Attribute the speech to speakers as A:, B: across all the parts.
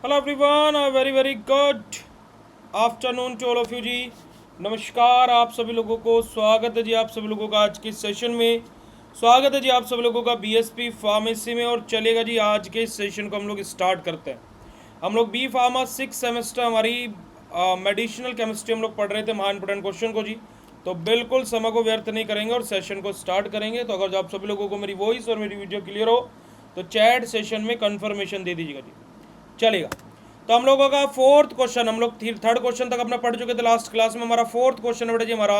A: Hello everyone, very good afternoon to all of you जी। नमस्कार आप सभी लोगों को, स्वागत है जी आप सभी लोगों का आज के सेशन में। स्वागत है जी आप सभी लोगों का बीएसपी फार्मेसी में। और चलेगा जी, आज के इस सेशन को हम लोग स्टार्ट करते हैं। हम लोग बी फार्मा 6 सेमेस्टर हमारी मेडिसिनल केमिस्ट्री हम लोग पढ़ रहे थे, महान इंपोर्टेंट क्वेश्चन को जी। तो बिल्कुल समय को व्यर्थ नहीं करेंगे और सेशन को स्टार्ट करेंगे। तो अगर आप सभी लोगों को मेरी वॉइस और मेरी वीडियो क्लियर हो तो चैट सेशन में कंफर्मेशन दे दीजिएगा जी। चलेगा। तो हम लोगों का फोर्थ क्वेश्चन, हम लोग थर्ड क्वेश्चन तक अपना पढ़ चुके थे लास्ट क्लास में। हमारा फोर्थ क्वेश्चन है बेटा जी हमारा,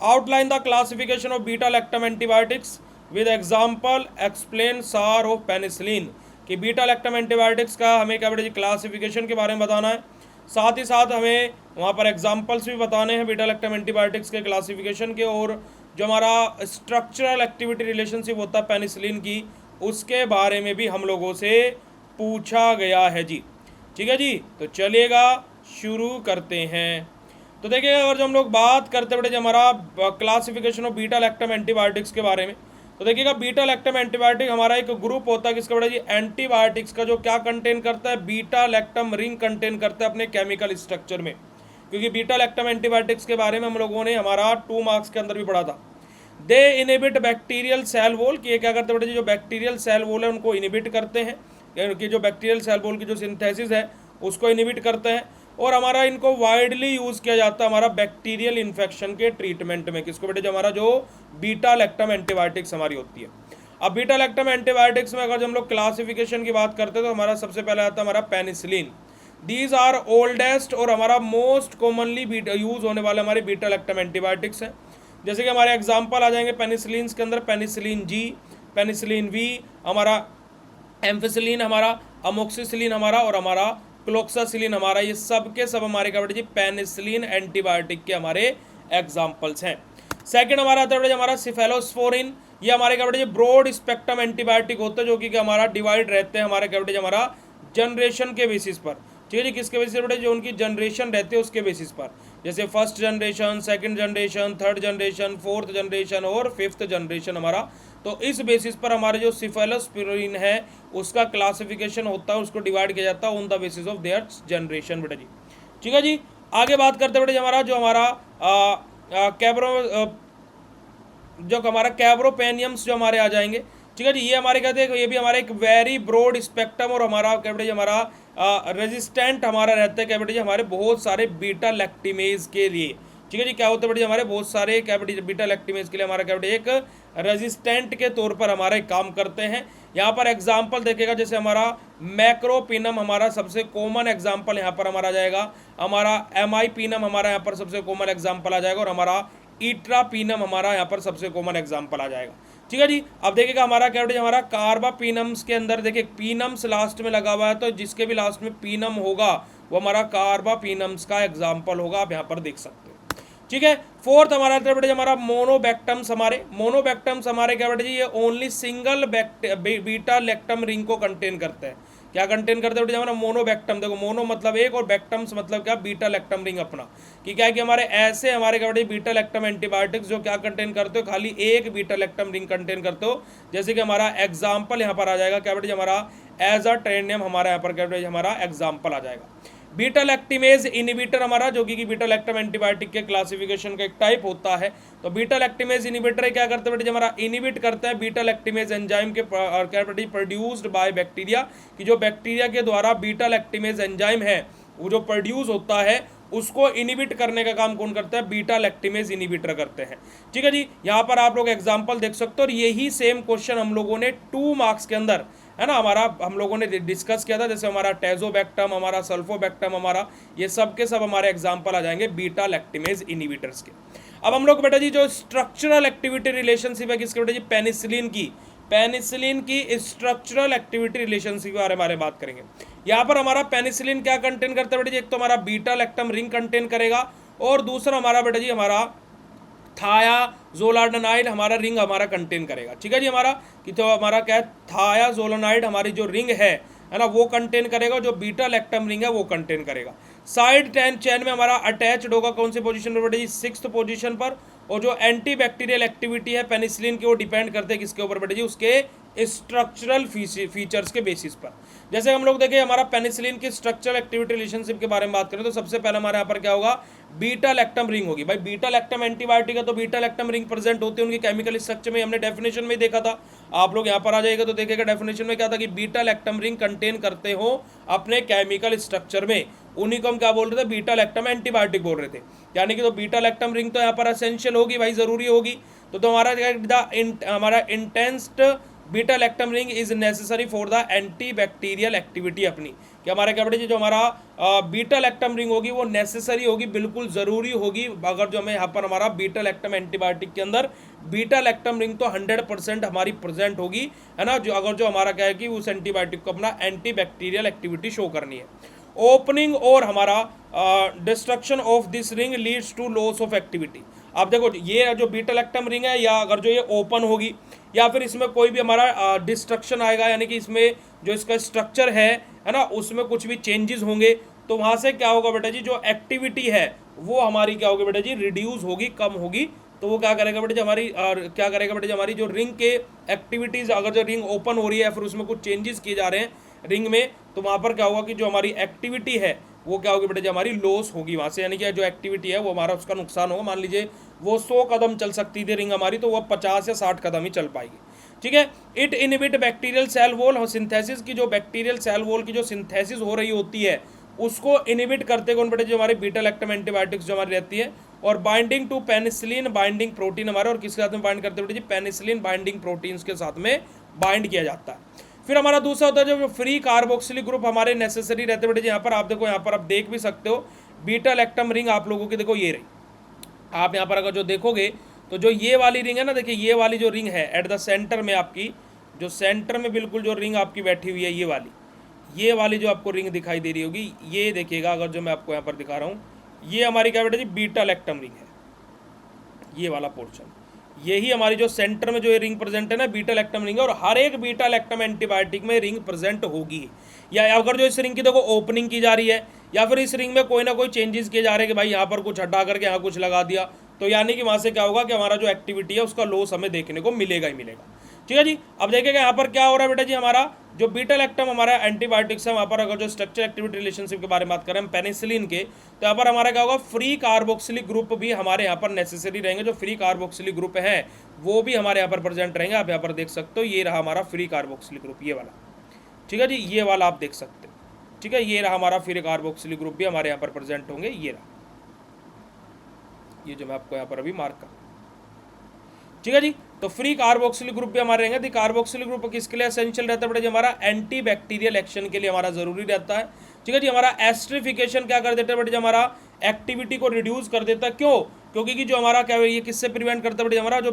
A: outline the classification of beta lactam antibiotics with example explain सार ऑफ पेनिसिलिन। कि बीटा लैक्टम एंटीबायोटिक्स का हमें क्या बेटा जी क्लासिफिकेशन के बारे में बताना है, साथ ही साथ हमें वहाँ पर एग्जाम्पल्स भी बताने हैं बीटा लैक्टम एंटीबायोटिक्स के क्लासिफिकेशन के, और जो हमारा स्ट्रक्चरल एक्टिविटी रिलेशनशिप होता है पेनिसिलिन की, उसके बारे में भी हम लोगों से पूछा गया है जी। ठीक है जी, तो चलिएगा शुरू करते हैं। तो देखिए, अगर जो हम लोग बात करते बेटे जो हमारा classification of beta lactam antibiotics के बारे में, तो देखिएगा बीटा लैक्टम एंटीबायोटिक हमारा एक ग्रुप होता है किसका बेटा जी, एंटीबायोटिक्स का, जो क्या कंटेन करता है, बीटा लैक्टम रिंग कंटेन करता है अपने केमिकल स्ट्रक्चर में। क्योंकि बीटा लैक्टम एंटीबायोटिक्स के बारे में हम लोगों ने हमारा 2 मार्क्स के अंदर भी पढ़ा था। दे इनिबिट बैक्टीरियल सेल वॉल, कि ये क्या करते हैं बेटा जी, जो बैक्टीरियल सेल वॉल है उनको इनिबिट करते हैं, कि जो बैक्टीरियल सेल वॉल की जो सिंथेसिस है उसको इनिबिट करते हैं। और हमारा इनको वाइडली यूज़ किया जाता है हमारा बैक्टीरियल इन्फेक्शन के ट्रीटमेंट में। किसको बेटे, जो हमारा जो बीटा लैक्टम एंटीबायोटिक्स हमारी होती है। अब बीटा लैक्टम एंटीबायोटिक्स में अगर हम लोग क्लासिफिकेशन की बात करते हैं तो हमारा सबसे पहले आता है हमारा पेनिसिलिन। दीज आर ओल्डेस्ट और हमारा मोस्ट कॉमनली यूज होने वाले हमारे बीटा लैक्टम एंटीबायोटिक्स हैं। जैसे कि हमारे एग्जाम्पल आ जाएंगे पेनिसिलिन के अंदर, पेनिसिलिन जी, पेनिसिलिन वी, हमारा एम्फिसिलिन, हमारा अमोक्सिसिलिन हमारा, और हमारा क्लोक्सासिलिन हमारा। ये सब के सब हमारे क्या बेटे जी पेनिसिलिन एंटीबायोटिक के हमारे एग्जाम्पल्स हैं। सेकंड हमारा आता है हमारा सिफेलोस्पोरिन। ये हमारे क्या बेटे जी ब्रॉड स्पेक्ट्रम एंटीबायोटिक होता है, जो कि हमारा डिवाइड रहते हैं हमारे क्या बेटे हमारा जनरेशन के बेसिस पर। ठीक है जी, किसके बेसिस पर, जो उनकी जनरेशन रहती है उसके बेसिस पर। जैसे first generation, second generation, third generation, fourth generation और फिफ्थ जनरेशन हमारा। तो इस बेसिस पर हमारे जो सिफेलोस्पोरिन है उसका क्लासिफिकेशन होता है, उसको डिवाइड किया जाता है on the basis of their generation बेटा जी। ठीक है जी, आगे बात करते हैं बेटा जी हमारा जो हमारा जो हमारा कैब्रोपेनियम्स जो हमारे आ जाएंगे। ठीक है जी, ये हमारे कहते हैं, ये भी हमारा एक वेरी ब्रॉड स्पेक्ट्रम और हमारा क्या बेटे जी हमारा रेजिस्टेंट हमारा रहता है क्या बेटे जी हमारे बहुत सारे बीटा लैक्टिमेज के लिए। ठीक है जी, क्या होता है बेटे जी हमारे बहुत सारे क्या बेटे बीटा लैक्टिमेज के लिए हमारा क्या बेटे एक रेजिस्टेंट के तौर पर हमारे काम करते हैं। यहाँ पर एग्जाम्पल देखेगा, जैसे हमारा मैक्रोपिनम हमारा सबसे कॉमन एग्जाम्पल यहाँ पर हमारा जाएगा, हमारा एमाइपिनम हमारा यहाँ पर सबसे कॉमन एग्जाम्पल आ जाएगा, और हमारा ईट्रापीनम हमारा यहाँ पर सबसे कॉमन एग्जाम्पल आ जाएगा। ठीक है जी, अब देखिएगा हमारा क्या बेटे हमारा कार्बापीनम्स के अंदर देखिए पीनम्स लास्ट में लगा हुआ है, तो जिसके भी लास्ट में पीनम होगा वो हमारा कार्बापीनम्स का एग्जाम्पल होगा, आप यहाँ पर देख सकते हो। ठीक है, फोर्थ हमारा बेटे हमारा मोनोबैक्टम्स। हमारे मोनोबैक्टम्स हमारे क्या बेटे जी, ये only single beta lactam ring को कंटेन करते हैं। क्या कंटेन करते हैं बेटे हमारा मोनोबैक्टम। देखो मोनो मतलब एक और बैक्टम्स मतलब क्या, बीटा लैक्टम रिंग अपना। कि क्या है कि हमारे ऐसे हमारे क्या बेटे बीटा लैक्टम एंटीबायोटिक्स जो क्या कंटेन करते हो, खाली एक बीटा लैक्टम रिंग कंटेन करते हो। जैसे कि हमारा एग्जाम्पल यहाँ पर आ जाएगा क्या बेटे हमारा एजाट्रेनियम हमारा यहाँ पर क्या बेटे हमारा एग्जाम्पल आ जाएगा। बीटा लैक्टिमेज इनिबिटर हमारा, जो कि बीटा लैक्टम एंटीबायोटिक के क्लासिफिकेशन का एक टाइप होता है। तो बीटा लैक्टिमेज इनिबिटर क्या करते हैं बेटे हमारा, इनिबिट करता है बीटा लैक्टिमेज एंजाइम के क्या बेटे प्रोड्यूस्ड बाय बैक्टीरिया। कि जो बैक्टीरिया के द्वारा बीटा लैक्टिमेज एंजाइम है वो जो प्रोड्यूस होता है उसको इनिबिट करने का काम कौन करता है, बीटा लैक्टिमेज इनिबिटर करते हैं। ठीक है जी, यहाँ पर आप लोग एग्जाम्पल देख सकते हो, और यही सेम क्वेश्चन हम लोगों ने 2 मार्क्स के अंदर है ना हमारा हम लोगों ने डिस्कस किया था। जैसे हमारा टेजोबैक्टम, हमारा सल्फोबैक्टम हमारा, ये सब के सब हमारे एग्जाम्पल आ जाएंगे बीटा लैक्टिमेज इनिबिटर्स के। अब हम लोग बेटा जी जो स्ट्रक्चरल एक्टिविटी रिलेशनशिप है किसके बेटा जी, पेनिसिलिन की स्ट्रक्चरल एक्टिविटी रिलेशनशिप के बारे में बात करेंगे। यहाँ पर हमारा पेनिसिलिन क्या कंटेन करता है बेटा जी, एक तो हमारा बीटा लैक्टम रिंग कंटेन करेगा, और दूसरा हमारा बेटा जी हमारा थायाजोलानाइड हमारा रिंग हमारा कंटेन करेगा। ठीक है जी, हमारा कि तो हमारा क्या है, थायाजोलानाइड हमारी जो रिंग है ना वो कंटेन करेगा, जो बीटा लैक्टम रिंग है वो कंटेन करेगा। साइड चेन में हमारा अटैच्ड होगा कौन से पोजीशन पर बेटा जी, 6th पोजीशन पर। और जो एंटी बैक्टीरियल एक्टिविटी है पेनिसिलिन की वो डिपेंड करते हैं किसके ऊपर बेटा जी, उसके स्ट्रक्चरल फीचर्स के बेसिस पर। जैसे हम लोग देखें हमारा पेनिसिलिन की स्ट्रक्चरल एक्टिविटी रिलेशनशिप के बारे में बात करें तो सबसे पहले हमारे यहाँ पर क्या होगा, बीटा लैक्टम रिंग होगी। भाई बीटा लैक्टम एंटीबायोटिक है तो बीटा लैक्टम रिंग प्रेजेंट होती है उनकी केमिकल स्ट्रक्चर में, हमने डेफिनेशन में देखा था। आप लोग यहाँ पर आ जाएगा तो देखेगा डेफिनेशन में क्या था कि बीटा लैक्टम रिंग कंटेन करते हो अपने केमिकल स्ट्रक्चर में, उन्हीं को हम क्या बोल रहे थे, बीटा लैक्टम एंटीबायोटिक बोल रहे थे। यानी कि तो बीटा लैक्टम रिंग तो यहाँ पर एसेंशियल होगी भाई, जरूरी होगी। तो हमारा intense beta lactam ring is necessary for the antibacterial activity अपनी, कि हमारे क्या बेटे जो हमारा बीटा लैक्टम रिंग होगी वो नेसेसरी होगी, बिल्कुल ज़रूरी होगी। अगर जो हमें यहाँ पर हमारा बीटा लैक्टम एंटीबायोटिक के अंदर बीटा लैक्टम रिंग तो 100% हमारी प्रेजेंट होगी, है ना, जो अगर जो हमारा क्या है कि उस एंटीबायोटिक को अपना एंटी बैक्टीरियल एक्टिविटी शो करनी है। ओपनिंग और हमारा destruction of this ring leads to loss of activity. आप देखो ये जो बीटा लैक्टम रिंग है, या अगर जो ये ओपन होगी या फिर इसमें कोई भी हमारा डिस्ट्रक्शन आएगा, यानी कि इसमें जो इसका स्ट्रक्चर है ना, उसमें कुछ भी चेंजेस होंगे, तो वहाँ से क्या होगा बेटा जी, जो एक्टिविटी है वो हमारी क्या होगी बेटा जी, रिड्यूस होगी, कम होगी। तो वो क्या करेगा बेटा जी, हमारी क्या करेगा बेटा जी, हमारी जो रिंग के एक्टिविटीज़, अगर जो रिंग ओपन हो रही है फिर उसमें कुछ चेंजेस किए जा रहे हैं रिंग में, तो वहाँ पर क्या होगा कि जो हमारी एक्टिविटी है वो क्या होगी बेटा जी, हमारी लॉस होगी वहाँ से, यानी कि जो एक्टिविटी है वो हमारा उसका नुकसान होगा। मान लीजिए वो 100 कदम चल सकती थी रिंग हमारी, तो वो 50 या 60 कदम ही चल पाएगी। ठीक है। It inhibit bacterial cell wall synthesis की, जो बैक्टीरियल सेल वॉल की जो सिंथेसिस हो रही होती है उसको इनहिबिट करते कौन बेटा, जो हमारी बीटा लैक्टम एंटीबायोटिक्स जो हमारी रहती है, और binding to penicillin binding protein हमारे, और किसके साथ में बाइंड करते हैं बेटा जी, पेनिसिलिन बाइंडिंग प्रोटीन्स के साथ में बाइंड किया जाता है। फिर हमारा दूसरा होता है जो फ्री कार्बोक्सिलिक ग्रुप हमारे नेसेसरी रहते हैं बेटा जी। यहाँ पर आप देखो, यहाँ पर आप देख भी सकते हो बीटा लैक्टम रिंग आप लोगों की, देखो ये रही। आप यहाँ पर अगर जो देखोगे तो जो ये वाली रिंग है ना, देखिए ये वाली जो रिंग है एट द सेंटर में, आपकी जो सेंटर में बिल्कुल जो रिंग आपकी बैठी हुई है, ये वाली जो आपको रिंग दिखाई दे रही होगी, ये देखिएगा अगर जो मैं आपको यहाँ पर दिखा रहा हूँ, ये हमारी क्या बेटा जी, बीटा लैक्टम रिंग है। ये वाला पोर्शन, यही हमारी जो सेंटर में जो ये रिंग प्रेजेंट है ना, बीटा लैक्टम रिंग है, और हर एक बीटा लैक्टम एंटीबायोटिक में रिंग प्रेजेंट होगी। या अगर जो इस रिंग की देखो ओपनिंग की जा रही है, या फिर इस रिंग में कोई ना कोई चेंजेस किए जा रहे हैं कि भाई यहाँ पर कुछ हटा करके यहाँ कुछ लगा दिया, तो यानी कि वहाँ से क्या होगा कि हमारा जो एक्टिविटी है उसका लॉस हमें देखने को मिलेगा ही मिलेगा। ठीक है जी। अब देखिएगा यहाँ पर क्या हो रहा है बेटा जी, हमारा जो बीटा लैक्टम हमारा एंटीबायोटिक्स है, वहाँ पर अगर जो स्ट्रक्चर एक्टिविटी रिलेशनशिप के बारे में बात करें हम पेनिसिलिन के, तो यहाँ पर हमारा क्या होगा, फ्री कार्बोक्सिलिक ग्रुप भी हमारे यहाँ पर नेसेसरी रहेंगे। जो फ्री कार्बोक्सिलिक ग्रुप है वो भी हमारे यहाँ पर प्रेजेंट रहेंगे। आप यहाँ पर देख सकते हो, ये रहा हमारा फ्री कार्बोक्सिलिक ग्रुप, ये वाला। ठीक है जी, ये वाला आप देख सकते हो। ठीक है, ये रहा हमारा फ्री कार्बोक्सिलिक ग्रुप भी हमारे यहाँ पर प्रेजेंट होंगे, ये रहा, ये जो मैं आपको यहाँ पर अभी मार्क कर। ठीक है जी। तो फ्री कार्बोक्सिलिक ग्रुप भी हमारे रहेंगे। कार्बोक्सिलिक ग्रुप किसके लिए एसेंशियल रहता है बेटा जी, हमारा एंटी बैक्टीरियल एक्शन के लिए हमारा जरूरी रहता है। ठीक है जी। हमारा एस्ट्रिफिकेशन क्या कर देता है बेटा जी, हमारा एक्टिविटी को रिड्यूस कर देता है। क्यों? क्योंकि कि जो हमारा क्या है, ये किससे प्रिवेंट करता है बेटा, हमारा जो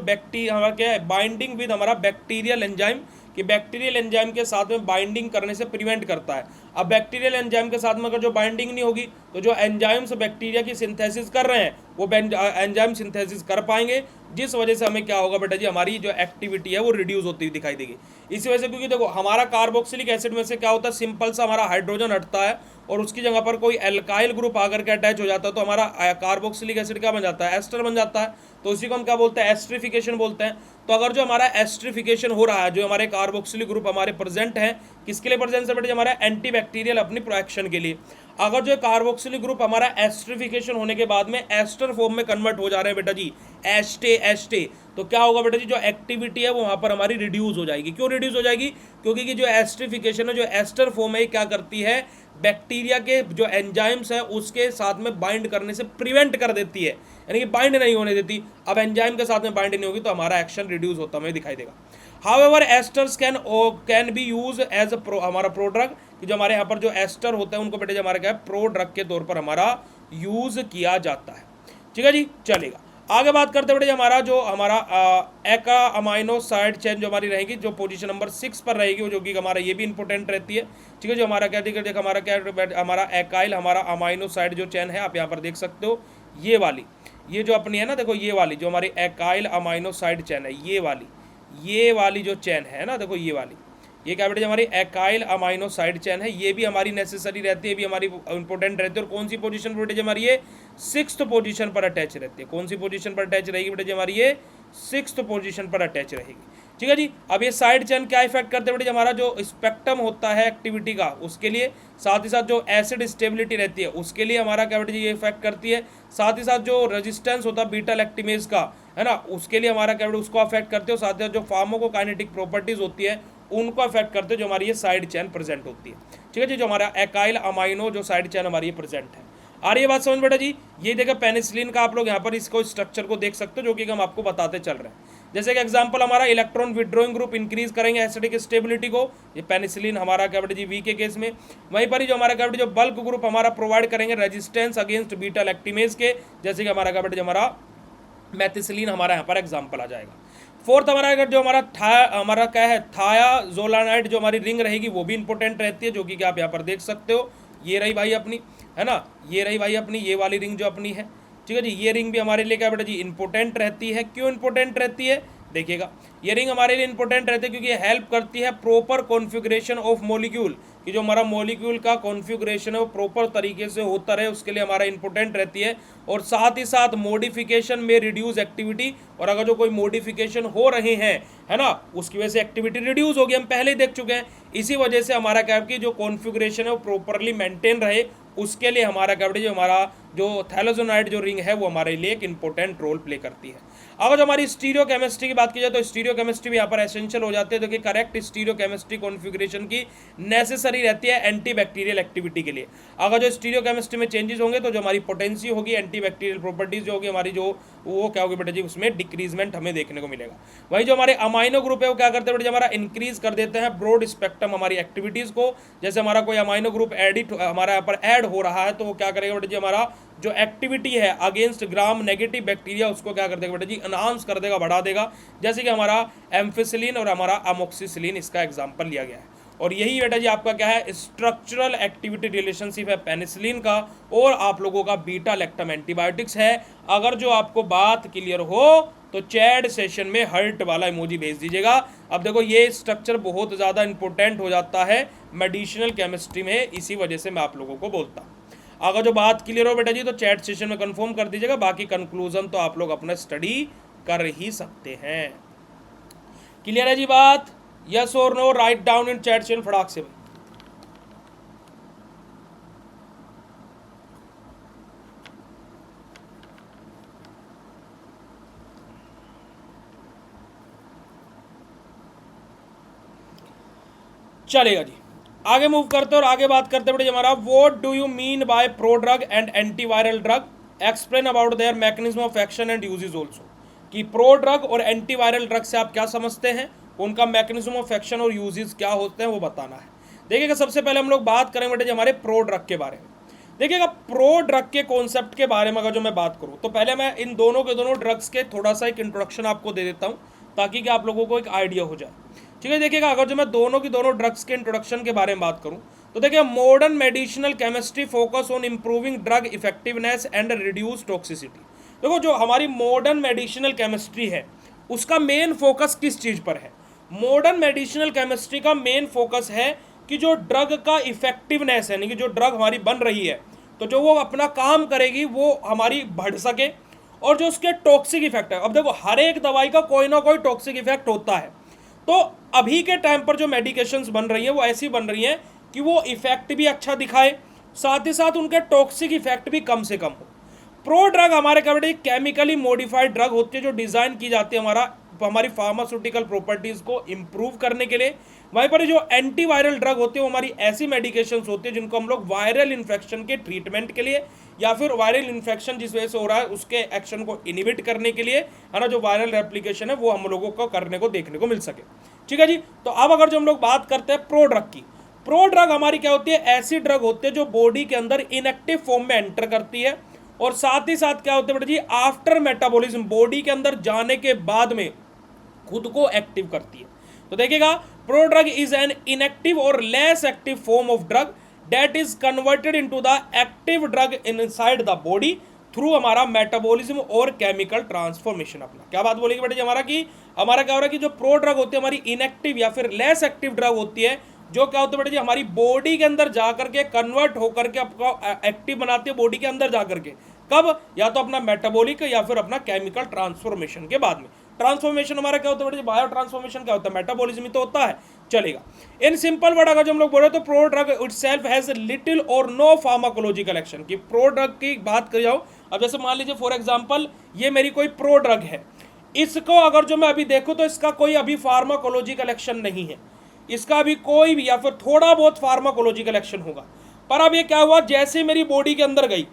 A: हमारा क्या है, बाइंडिंग विद हमारा बैक्टीरियल एंजाइम, कि बैक्टीरियल एंजाइम के साथ में बाइंडिंग करने से प्रिवेंट करता है। अब बैक्टीरियल एंजाइम के साथ में अगर जो बाइंडिंग नहीं होगी तो जो एंजाइम्स बैक्टीरिया की सिंथेसिस कर रहे हैं वो एंजाइम सिंथेसिस कर पाएंगे, जिस वजह से हमें क्या होगा बेटा जी, हमारी जो एक्टिविटी है वो रिड्यूस होती हुई दिखाई देगी। इसी वजह से, क्योंकि देखो हमारा कार्बोक्सिलिक एसिड में से क्या होता है, सिंपल सा हमारा हाइड्रोजन हटता है और उसकी जगह पर कोई एल्काइल ग्रुप आकर के अटैच हो जाता है, तो हमारा कार्बोक्सिलिक एसिड क्या बन जाता है, एस्टर बन जाता है। तो उसी को हम क्या बोलते हैं, एस्ट्रिफिकेशन बोलते हैं। तो अगर जो हमारा एस्ट्रिफिकेशन हो रहा है, जो हमारे कार्बोक्सिलिक ग्रुप हमारे प्रेजेंट हैं, किसके लिए प्रेजेंट है बेटा, हमारा एंटी बैक्टीरियल अपनी प्रोएक्शन के लिए। अगर जो कार्बोक्सिलिक ग्रुप हमारा एस्ट्रिफिकेशन होने के बाद में एस्टर फॉर्म में कन्वर्ट हो जा रहे हैं बेटा जी, एस्टे, तो क्या होगा बेटा जी, जो एक्टिविटी है वो वहां पर हमारी रिड्यूस हो जाएगी। क्यों रिड्यूस हो जाएगी? क्योंकि कि जो एस्ट्रिफिकेशन है, जो एस्टर फॉर्म है, क्या करती है, बैक्टीरिया के जो एंजाइम्स है उसके साथ में बाइंड करने से प्रिवेंट कर देती है, यानी कि बाइंड नहीं होने देती। अब एंजाइम के साथ में बाइंड नहीं होगी तो हमारा एक्शन रिड्यूस होता हमें दिखाई देगा। However esters can be use as हमारा प्रोड्रग, कि जो हमारे यहाँ पर जो एस्टर होता है उनको बेटे हमारा क्या है, प्रोड्रग के तौर पर हमारा यूज किया जाता है। ठीक है जी, चलेगा। आगे बात करते बेटे हमारा जो हमारा एका अमाइनो साइड चेन जो हमारी रहेगी, जो पोजीशन नंबर 6 पर रहेगी, वो जो कि हमारा ये भी इंपॉर्टेंट रहती है। ठीक है, जो हमारा क्या ठीक है, हमारा क्या हमारा एकाइल हमारा अमाइनो साइड जो चेन है, आप यहाँ पर देख सकते हो, ये वाली, ये जो अपनी है ना, देखो ये वाली जो हमारी एकाइल अमाइनो साइड चेन है, ये वाली जो चेन है ना, देखो ये वाली, ये क्या बेटे हमारी एकाइल अमाइनो साइड चेन है, ये भी हमारी नेसेसरी रहती है, ये भी हमारी इंपॉर्टेंट रहती है। और कौन सी पोजीशन पर बेटे हमारी ये 6th पोजीशन पर अटैच रहती है। कौन सी पोजीशन पर अटैच रहेगी बेटे हमारी ये 6th पोजीशन पर अटैच रहेगी। ठीक है जी। अब ये साइड चेन क्या इफेक्ट करते हैं बेटे, हमारा जो स्पेक्ट्रम होता है एक्टिविटी का उसके लिए, साथ ही साथ जो एसिड स्टेबिलिटी रहती है उसके लिए हमारा क्या बेटे जी ये इफेक्ट करती है, साथ ही साथ जो रेजिस्टेंस होता है बीटा लैक्टिमेज का, है ना, उसके लिए हमारा क्या बेटे उसको अफेक्ट करते हो, साथ ही साथ जो फार्माकोकाइनेटिक प्रॉपर्टीज होती है उनको अफेक्ट करते हो जो हमारी ये साइड चेन प्रेजेंट होती है। ठीक है जी, जो हमारा एकाइल अमाइनो जो साइड चेन हमारी ये प्रेजेंट है। आ रही है बात समझ बेटा जी। ये देखो पेनिसिलिन का आप लोग यहाँ पर इसको स्ट्रक्चर को देख सकते हो जो कि हम आपको बताते चल रहे हैं। जैसे कि एग्जांपल हमारा इलेक्ट्रॉन विड्रॉइंग ग्रुप इंक्रीज करेंगे एसिडिक स्टेबिलिटी को, ये पेनिसिलिन हमारा क्या बेटा जी वी के केस में। वहीं पर ही जो हमारा क्या बेटा जो बल्क ग्रुप हमारा प्रोवाइड करेंगे रेजिस्टेंस अगेंस्ट बीटा लैक्टिमेज के, जैसे कि हमारा क्या बेटा हमारा मेथिसिलिन हमारा यहाँ पर एग्जाम्पल आ जाएगा। फोर्थ हमारा अगर जो हमारा क्या है थायाजोलानाइड जो हमारी रिंग रहेगी वो भी इंपॉर्टेंट रहती है, जो कि आप यहाँ पर देख सकते हो, ये रही भाई अपनी, है ना, ये रही भाई अपनी ये वाली रिंग जो अपनी है। ठीक है जी, ये रिंग भी हमारे लिए क्या बेटा जी इंपॉर्टेंट रहती है। क्यों इंपॉर्टेंट रहती है देखिएगा, ये रिंग हमारे लिए इंपॉर्टेंट रहती है क्योंकि ये हेल्प करती है प्रॉपर कॉन्फ़िगरेशन ऑफ मॉलिक्यूल, कि जो हमारा मॉलिक्यूल का कॉन्फ़िगरेशन है वो प्रॉपर तरीके से होता रहे, उसके लिए हमारा इंपॉर्टेंट रहती है। और साथ ही साथ मॉडिफिकेशन में रिड्यूस एक्टिविटी, और अगर जो कोई मॉडिफिकेशन हो रहे हैं, है ना, उसकी वजह से एक्टिविटी रिड्यूस होगी, हम पहले ही देख चुके हैं। इसी वजह से हमारा क्या की जो कॉन्फ़िगरेशन है वो प्रॉपरली मेंटेन रहे, उसके लिए हमारा क्या जो हमारा जो थैलाजोनाइड जो रिंग है वो हमारे लिए एक इंपॉर्टेंट रोल प्ले करती है। अगर जो हमारी स्टीरियो केमिस्ट्री की बात की जाए तो स्टीरियो केमिस्ट्री भी यहाँ पर एसेंशियल हो जाती है, जो कि करेक्ट स्टीरियो केमिस्ट्री कॉन्फ़िगरेशन की नेसेसरी रहती है एंटी बैक्टीरियल एक्टिविटी के लिए। अगर जो स्टीरियो केमिस्ट्री में चेंजेस होंगे तो जो हमारी पोटेंसी होगी, एंटी बैक्टीरियल प्रॉपर्टीज जो होगी हमारी जो वो क्या होगी बेटा जी उसमें डिक्रीजमेंट हमें देखने को मिलेगा। वही जो हमारे अमाइनो ग्रुप है वो क्या करते हैं बेटा हमारा इंक्रीज कर देते हैं ब्रॉड स्पेक्ट्रम हमारी एक्टिविटीज़ को। जैसे हमारा कोई अमाइनो ग्रुप हमारा यहाँ पर ऐड हो रहा है तो वो क्या करेगा बेटा जी हमारा जो एक्टिविटी है अगेंस्ट ग्राम नेगेटिव बैक्टीरिया उसको क्या कर देगा बेटा जी एनहांस कर देगा, बढ़ा देगा। जैसे कि हमारा एम्फिसिलिन और हमारा अमोक्सिसिलिन इसका एग्जाम्पल लिया गया है। और यही बेटा जी आपका क्या है स्ट्रक्चरल एक्टिविटी रिलेशनशिप है पेनिसिलिन का और आप लोगों का बीटा लैक्टम एंटीबायोटिक्स है। अगर जो आपको बात क्लियर हो तो चैट सेशन में हर्ट वाला इमोजी भेज दीजिएगा। अब देखो ये स्ट्रक्चर बहुत ज़्यादा इंपॉर्टेंट हो जाता है मेडिसिनल केमिस्ट्री में, इसी वजह से मैं आप लोगों को बोलता हूँ। अगर जो बात क्लियर हो बेटा जी तो चैट सेशन में कंफर्म कर दीजिएगा, बाकी कंक्लूजन तो आप लोग अपना स्टडी कर ही सकते हैं। क्लियर है जी बात? यस और no write down in chat session फटाक से। चलेगा जी, आगे मूव करते और आगे बात करते बेटे हमारा what do you mean by pro drug and antiviral drug, explain about their mechanism of action and uses also. कि प्रो ड्रग और एंटीवायरल ड्रग से आप क्या समझते हैं, उनका मैकेनिज्म ऑफ एक्शन और यूजेस क्या होते हैं वो बताना है। देखिएगा सबसे पहले हम लोग बात करें बेटे हमारे प्रो ड्रग के बारे में। देखिएगा प्रो ड्रग के कॉन्सेप्ट के बारे में अगर जो मैं बात करूँ तो पहले मैं इन दोनों के दोनों ड्रग्स के थोड़ा सा एक इंट्रोडक्शन आपको दे देता हूँ ताकि कि आप लोगों को एक आइडिया हो जाए। ठीक है, देखिएगा अगर जो मैं दोनों की दोनों ड्रग्स के इंट्रोडक्शन के बारे में बात करूं तो देखिए modern medicinal chemistry focus on improving drug effectiveness and reduce toxicity. देखो जो हमारी मॉडर्न मेडिसिनल केमिस्ट्री है उसका मेन फोकस किस चीज़ पर है? मॉडर्न मेडिसिनल केमिस्ट्री का मेन फोकस है कि जो ड्रग का इफेक्टिवनेस है, यानी कि जो ड्रग हमारी बन रही है तो जो वो अपना काम करेगी वो हमारी बढ़ सके, और जो उसके टॉक्सिक इफेक्ट है, अब देखो हर एक दवाई का कोई ना कोई टॉक्सिक इफेक्ट होता है, तो अभी के टाइम पर जो मेडिकेशंस बन रही हैं वो ऐसी बन रही हैं कि वो इफेक्ट भी अच्छा दिखाए, साथ ही साथ उनके टॉक्सिक इफेक्ट भी कम से कम हो। प्रो ड्रग हमारे क्या बेटे केमिकली मॉडिफाइड ड्रग होती है जो डिज़ाइन की जाती है हमारी फार्मास्यूटिकल प्रॉपर्टीज़ को इम्प्रूव करने के लिए। वहीं पर जो एंटीवायरल ड्रग होती है वो हमारी ऐसी मेडिकेशंस होती है जिनको हम लोग वायरल इन्फेक्शन के ट्रीटमेंट के लिए या फिर वायरल इन्फेक्शन जिस वजह से हो रहा है उसके एक्शन को इनिबिट करने के लिए, है ना, जो वायरल रेप्लिकेशन है वो हम लोगों को करने को देखने को मिल सके। ठीक है जी, तो अब अगर जो हम लोग बात करते हैं प्रो ड्रग की, प्रो ड्रग हमारी क्या होती है, ऐसी ड्रग होती है जो बॉडी के अंदर इनएक्टिव फॉर्म में एंटर करती है और साथ ही साथ क्या होते हैं बेटा जी आफ्टर मेटाबॉलिज्म बॉडी के अंदर जाने के बाद में खुद को एक्टिव करती है। तो देखिएगा prodrug is an inactive और less active form of drug that is converted into the active drug inside the body through हमारा मेटाबॉलिज्म और केमिकल ट्रांसफॉर्मेशन। अपना क्या बात बोलेगी बेटा जी हमारा क्या हो रहा है कि जो प्रो ड्रग होती है हमारी इनएक्टिव या फिर लेस एक्टिव ड्रग होती है, जो क्या होती है बेटा जी हमारी बॉडी के अंदर जाकर के कन्वर्ट होकर के आपको एक्टिव बनाती है बॉडी के अंदर जाकर के। कब? या तो अपना मेटाबॉलिक या फिर अपना केमिकल ट्रांसफॉर्मेशन के बाद में। ट्रांसफॉर्मेशन हमारा क्या होता है बेटा जी, बायो ट्रांसफॉर्मेशन क्या होता है, मेटाबॉलिज्म ही तो होता है। चलेगा, इन सिंपल वर्ड अगर जो हम लोग बोले तो pro drug itself has little और नो फार्माकोलॉजिकल एक्शन, की प्रो ड्रग की बात कर जाओ। अब जैसे मान लीजिए फॉर एग्जांपल ये मेरी कोई प्रो ड्रग है, इसको अगर जो मैं अभी देखूं तो इसका कोई अभी फार्माकोलॉजिकल एक्शन नहीं है, इसका अभी कोई भी या फिर थोड़ा बहुत फार्माकोलॉजिकल एक्शन होगा। पर अब ये क्या हुआ, जैसे मेरी बॉडी के अंदर गई,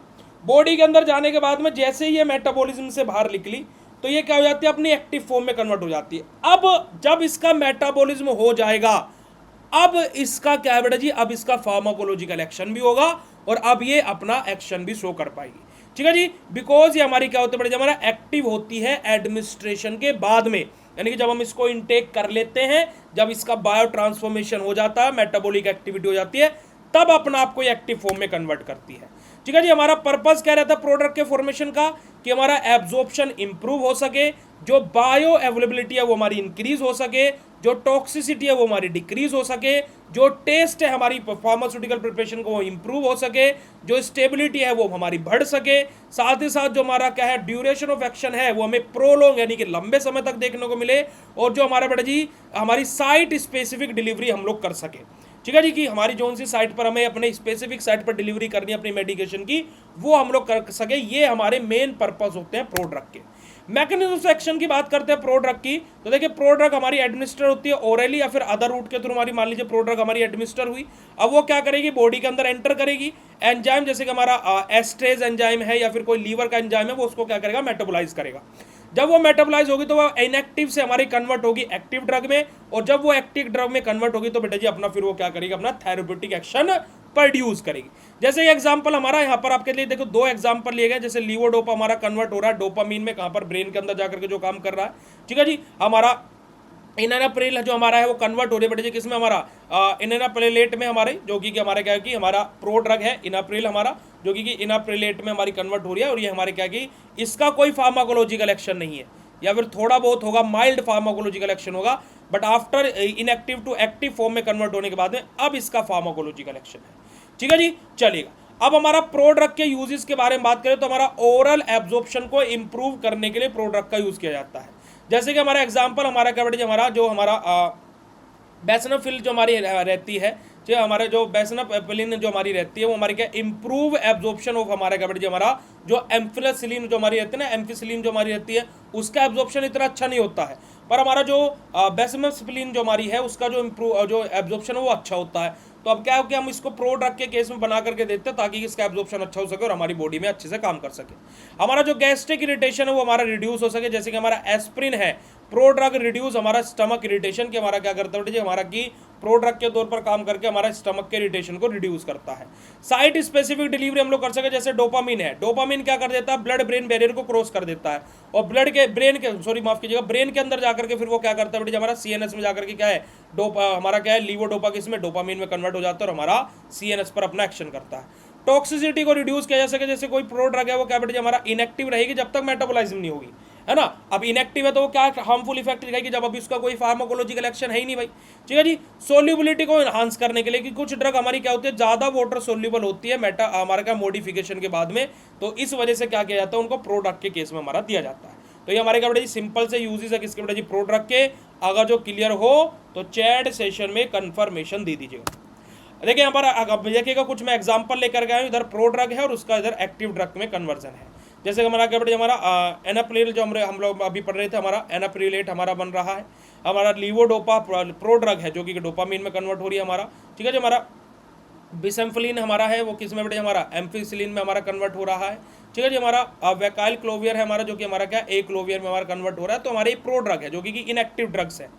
A: बॉडी के अंदर जाने के बाद में जैसे ही ये मेटाबॉलिज्म से बाहर निकली तो ये क्या हो जाती है, अपनी एक्टिव फॉर्म में कन्वर्ट हो जाती है। अब जब इसका मेटाबॉलिज्म हो जाएगा, अब इसका क्या है बेटा जी, अब इसका फार्माकोलॉजिकल एक्शन भी होगा और अब ये अपना एक्शन भी शो कर पाएगी। ठीक है जी, बिकॉज ये हमारी क्या होती है बेटा जी, हमारा एक्टिव होती है एडमिनिस्ट्रेशन के बाद में, यानी कि जब हम इसको इनटेक कर लेते हैं, जब इसका बायो ट्रांसफॉर्मेशन हो जाता है, मेटाबॉलिक एक्टिविटी हो जाती है, तब अपना आप को एक्टिव फॉर्म में कन्वर्ट करती है। ठीक है जी, हमारा पर्पस क्या रहता है प्रोडक्ट के फॉर्मेशन का, कि हमारा एब्जॉर्प्शन इंप्रूव हो सके, जो बायो अवेलेबिलिटी है वो हमारी इंक्रीज हो सके, जो टॉक्सिसिटी है वो हमारी डिक्रीज हो सके, जो टेस्ट है हमारी फार्मास्यूटिकल प्रिपरेशन को वो इंप्रूव हो सके, जो स्टेबिलिटी है वो हमारी बढ़ सके, साथ ही साथ जो हमारा क्या है ड्यूरेशन ऑफ एक्शन है वो हमें प्रोलॉन्ग यानी कि लंबे समय तक देखने को मिले, और जो हमारा बेटा जी हमारी साइट स्पेसिफिक डिलीवरी हम लोग कर सके। ठीक है जी, कि हमारी जोन सी साइट पर हमें अपने स्पेसिफिक साइट पर डिलीवरी करनी है अपनी मेडिकेशन की, वो हम लोग कर सके, ये हमारे मेन पर्पस होते हैं प्रो ड्रग के। मैकेनिज्म ऑफ एक्शन की बात करते हैं प्रो ड्रग की, तो देखिए प्रो ड्रग हमारी एडमिनिस्टर होती है ओरली या फिर अदर रूट के थ्रू, हमारी मान लीजिए प्रो ड्रग हमारी एडमिनिस्टर हुई, अब वो क्या करेगी, बॉडी के अंदर एंटर करेगी, एंजाइम जैसे कि हमारा एस्ट्रेज एंजाइम है या फिर कोई लीवर का एंजाइम है, वो उसको क्या करेगा, मेटाबोलाइज करेगा। जब वो मेटाबोलाइज होगी तो वो इनएक्टिव से हमारी कन्वर्ट होगी एक्टिव ड्रग में, और जब वो एक्टिव ड्रग में कन्वर्ट होगी तो बेटा जी अपना फिर वो क्या करेगी, अपना थेरेप्यूटिक एक्शन प्रोड्यूस करेगी। जैसे एग्जांपल हमारा यहाँ पर आपके लिए देखो दो एग्जांपल लिए गए, जैसे लीवोडोपा हमारा कन्वर्ट हो रहा है डोपामीन में, कहाँ पर, ब्रेन के अंदर जाकर के जो काम कर रहा है। ठीक है जी, हमारा इनएनाप्रिल जो हमारा है वो कन्वर्ट हो रही है बेटा जी किसमें, हमारा इनएनाप्रिलेट में हमारे, जो कि हमारा क्या है कि हमारा प्रो ड्रग है इनाप्रिल हमारा, जो कि इनाप्रिलेट में हमारी कन्वर्ट हो रही है, और ये हमारे क्या कि इसका कोई फार्माकोलॉजिकल एक्शन नहीं है, या फिर थोड़ा बहुत होगा, माइल्ड फार्माकोलॉजिकल एक्शन होगा, but after inactive to active form में कन्वर्ट होने के बाद में अब इसका फार्माकोलॉजिकल एक्शन है। ठीक है जी, चलेगा। अब हमारा प्रो ड्रग के यूजेस के बारे में बात करें तो हमारा ओरल एब्जॉर्प्शन को इंप्रूव करने के लिए प्रो ड्रग का यूज किया जाता है। जैसे कि हमारा एग्जांपल हमारा क्या बेटा जी, हमारा जो हमारा बेसनोफिल जो हमारी रहती है, जो हमारा जो बेसनोफिलिन जो हमारी रहती है वो हमारी क्या इंप्रूव एब्जॉर्प्शन ऑफ हमारा क्या बेटा जी, हमारा जो एम्फिसिलिन जो हमारी रहती है ना, एम्फिसिलिन जो हमारी रहती है उसका एब्जॉर्प्शन इतना अच्छा नहीं होता है, पर हमारा जो बेसनोफिलिन जो हमारी है उसका जो एब्जॉर्प्शन है वो अच्छा होता है। तो अब क्या हो कि हम इसको प्रो ड्रग के केस में बना करके देते हैं ताकि इसका एब्जॉर्प्शन अच्छा हो सके और हमारी बॉडी में अच्छे से काम कर सके। हमारा जो गैस्ट्रिक इरिटेशन है वो हमारा रिड्यूस हो सके, जैसे कि हमारा एस्प्रिन है, प्रो ड्रग रिड्यूस हमारा स्टमक इरिटेशन के हमारा क्या करता है हमारा की प्रो ड्रग के तौर पर काम करके हमारा स्टमक के इरिटेशन को रिड्यूस करता है। साइट स्पेसिफिक डिलीवरी हम लोग कर सके, जैसे डोपामिन है, डोपामिन क्या कर देता है, ब्लड ब्रेन बैरियर को क्रॉस कर देता है, और ब्रेन के ब्रेन के अंदर जाकर के फिर वो क्या करता है बेटा हमारा सीएनएस में जाकर के क्या है हमारा क्या है लीवोडोपा किसमें डोपामिन में कन्वर्ट हो जाता है और हमारा सीएनएस पर अपना एक्शन करता है। टॉक्सिसिटी को रिड्यूस किया जा सके, जैसे कोई प्रो ड्रग है वो क्या बेटा हमारा इनएक्टिव रहेगी जब तक मेटाबोलाइज्म नहीं होगी, है ना। अब इनएक्टिव है तो वो क्या हार्मफुल इफेक्ट दिखाएगी जब अभी उसका कोई फार्माकोलॉजिकल एक्शन है ही नहीं भाई। ठीक है जी, सोल्यूबिलिटी को एनहांस करने के लिए कि कुछ ड्रग हमारी क्या होती है ज्यादा वाटर सोल्यूबल होती है हमारा क्या मॉडिफिकेशन के बाद में, तो इस वजह से क्या किया जाता है उनको प्रो ड्रग के केस में हमारा दिया जाता है। तो ये हमारे क्या बेटा जी सिंपल से यूजेस है किसके बेटा जी प्रो ड्रग के। अगर जो क्लियर हो तो चैट सेशन में कंफर्मेशन दे दीजिएगा। देखिए यहाँ पर देखिएगा कुछ मैं एग्जांपल लेकर गया हूँ, इधर प्रो ड्रग है और उसका इधर एक्टिव ड्रग में कन्वर्जन है। जैसे हमारा क्या बेटा हमारा एनाप्रिल जो हम लोग अभी पढ़ रहे थे, हमारा एनाप्रिलेट हमारा बन रहा है, हमारा लीवोडोपा प्रो ड्रग है जो कि डोपामीन में कन्वर्ट हो रही है हमारा। ठीक है जो हमारा बिसेम्फलिन हमारा है वो किस में बेटा हमारा एम्फिसिलिन में हमारा कन्वर्ट हो रहा है। ठीक है जी, हमारा वैकाइल क्लोवियर है हमारा जो कि हमारा क्या ए क्लोवियर में हमारा कन्वर्ट हो रहा है। तो हमारे प्रो ड्रग है जो कि इनएक्टिव ड्रग्स है,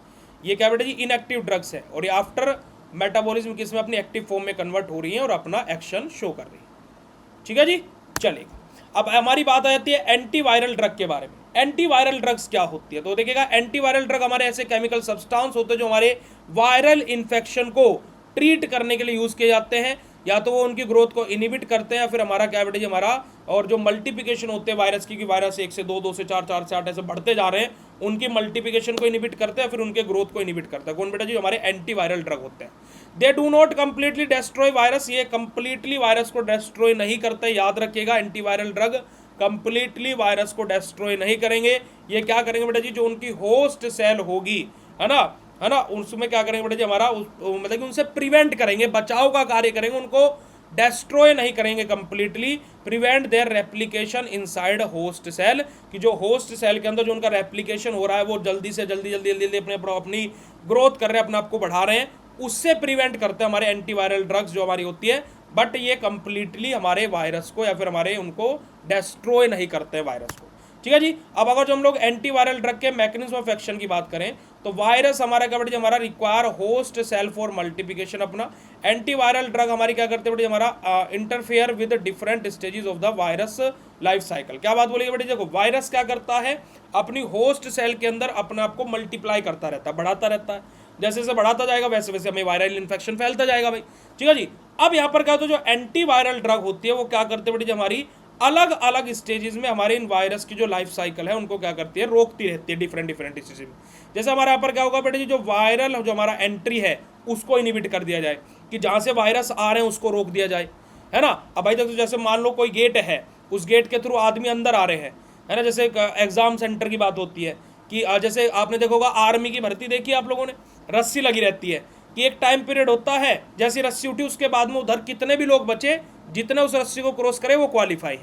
A: ये क्या बेटा जी इनएक्टिव ड्रग्स है, और ये आफ्टर मेटाबॉलिज्म किस में अपनी एक्टिव फॉर्म में कन्वर्ट हो रही है और अपना एक्शन शो कर रही है। ठीक है जी, चलेगा। अब हमारी बात आ जाती है एंटीवायरल ड्रग के बारे में। एंटीवायरल ड्रग्स क्या होती है, तो देखिएगा एंटीवायरल ड्रग हमारे ऐसे केमिकल सब्सटेंस होते हैं जो हमारे वायरल इन्फेक्शन को ट्रीट करने के लिए यूज किए जाते हैं, या तो वो उनकी ग्रोथ को इनिबिट करते हैं या फिर हमारा क्या बेटा जी हमारा और जो मल्टीप्लिकेशन होते हैं वायरस की, वायरस 1 से 2, 2 से 4, 4 से 8 ऐसे बढ़ते जा रहे हैं, उनकी मल्टीप्लिकेशन को इनिबिट करते हैं, फिर उनके ग्रोथ को इनिबिट करता है। कौन बेटा जी हमारे एंटीवायरल ड्रग होते हैं। They do not completely destroy virus, ये कंप्लीटली वायरस को डिस्ट्रॉय नहीं करते, याद रखिएगा एंटीवायरल ड्रग कंप्लीटली वायरस को डिस्ट्रॉय नहीं करेंगे। ये क्या करेंगे बेटा जी, जो उनकी होस्ट सेल होगी, है ना, उसमें क्या करेंगे बेटा जी, हमारा मतलब कि उनसे प्रिवेंट करेंगे, बचाव का कार्य करेंगे, उनको डिस्ट्रॉय नहीं करेंगे, completely prevent their replication inside host cell, कि जो होस्ट सेल के अंदर जो उनका रेप्लिकेशन हो रहा है वो जल्दी से जल्दी जल्दी जल्दी जल्दी अपनी ग्रोथ कर रहे हैं, अपने आप को बढ़ा रहे हैं, उससे प्रिवेंट करते हैं हमारे एंटीवायरल ड्रग्स जो हमारी होती है। बट ये कंप्लीटली हमारे वायरस को या फिर हमारे उनको डिस्ट्रॉय नहीं करते हैं वायरस को। ठीक है जी। अब अगर जो हम लोग एंटीवायरल ड्रग के मैकेनिज्म ऑफ एक्शन की बात करें तो वायरस हमारा क्या बेटे, हमारा require host cell for multiplication. अपना एंटीवायरल ड्रग हमारी क्या करते हैं बेटे, हमारा interfere with different stages of the virus life cycle. क्या बात बोलिए बेटे, देखो वायरस क्या करता है, अपनी होस्ट सेल के अंदर अपने आप को मल्टीप्लाई करता रहता है, बढ़ाता रहता है, जैसे जैसे बढ़ाता जाएगा वैसे वैसे हमें वायरल इन्फेक्शन फैलता जाएगा भाई। ठीक है जी। अब यहाँ पर क्या होता है, जो एंटीवायरल ड्रग होती है वो क्या करते हैं बेटे, हमारी अलग अलग स्टेजेस में हमारे इन वायरस की जो लाइफ साइकिल है उनको क्या करती है, रोकती रहती है डिफरेंट डिफरेंट स्टेज में। जैसे हमारे यहाँ पर क्या होगा बेटे जी, जो वायरल जो हमारा एंट्री है उसको इनिबिट कर दिया जाए, कि जहाँ से वायरस आ रहे हैं उसको रोक दिया जाए, है ना। अब भाई देखो, जैसे मान लो कोई गेट है, उस गेट के थ्रू आदमी अंदर आ रहे हैं, है ना। जैसे एग्जाम सेंटर की बात होती है कि जैसे आपने देखा होगा आर्मी की भर्ती देखी आप लोगों ने, रस्सी लगी रहती है कि एक टाइम पीरियड होता है, जैसी रस्सी उठी उसके बाद में उधर कितने भी लोग बचे, जितने उस रस्सी को क्रॉस करे वो क्वालिफाई